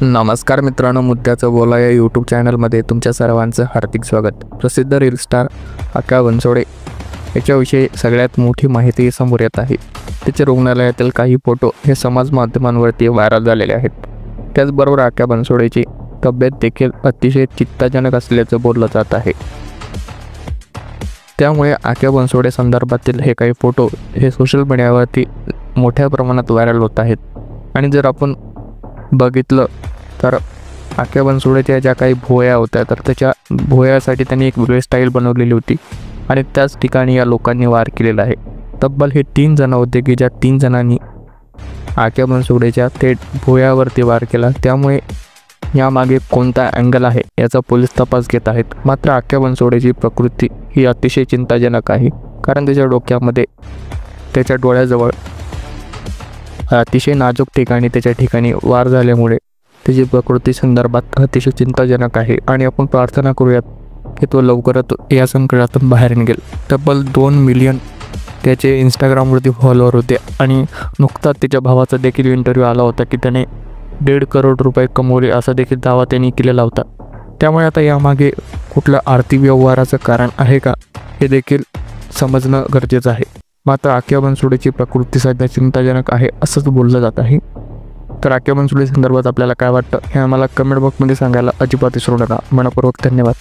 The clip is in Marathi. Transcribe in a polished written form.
नमस्कार मित्रांनो, मुद्द्याचं बोला या यूट्यूब चॅनलमध्ये तुमच्या सर्वांचं हार्दिक स्वागत। प्रसिद्ध रील स्टार आक्या बनसोडे याच्याविषयी सगळ्यात मोठी माहिती समोर येत आहे। त्याचे रुग्णालयातील काही फोटो हे समाज माध्यमांवरती व्हायरल झालेले आहेत। त्याचबरोबर आक्या बनसोडेची तब्येत देखील अतिशय चिंताजनक असल्याचं बोललं जात आहे। त्यामुळे आक्या बनसोडे संदर्भातील हे काही फोटो हे सोशल मीडियावरती मोठ्या प्रमाणात व्हायरल होत आहेत। आणि जर आपण बघितलं तर आक्या बनसोडेच्या ज्या काही भुवया होत्या तर त्याच्या भुवयासाठी त्यांनी एक वेगळी स्टाईल बनवलेली होती आणि त्याच ठिकाणी या लोकांनी वार केलेला आहे। तब्बल हे 3 जण होते की ज्या 3 जणांनी आक्या बनसोडेच्या थेट भुवयावरती वार केला। त्यामुळे यामागे कोणता अँगल आहे याचा पोलीस तपास घेत आहेत। मात्र आक्या बनसोडेची प्रकृती ही अतिशय चिंताजनक आहे, कारण त्याच्या डोक्यामध्ये त्याच्या डोळ्याजवळ अतिशय नाजूक ठिकाणी वार झाल्यामुळे त्याची प्रकृती संदर्भात अतिशय चिंताजनक आहे। आणि आपण प्रार्थना करूयात की तो लवकरच या संकटातून बाहेर निघेल। तब्बल 2 मिलियन त्याचे इंस्टाग्रामवरती फॉलोअर होते आणि नुकताच त्याच्या भावाचा देखील इंटरव्ह्यू आला होता की त्याने 1.5 करोड रुपये कमवले असा देखील दावा त्यांनी केलेला होता। त्यामुळे आता यामागे कुठलं आर्थिक व्यवहाराचं कारण आहे का हे देखील समजणं गरजेचं आहे। मात्र आक्या बनसोडेची प्रकृती सध्या चिंताजनक आहे असंच बोललं जात आहे। तर आक्या बनसोडे संदर्भात आपल्याला काय वाटतं हे आम्हाला कमेंट बॉक्समध्ये सांगायला अजिबात विसरू नका। मनपूर्वक धन्यवाद।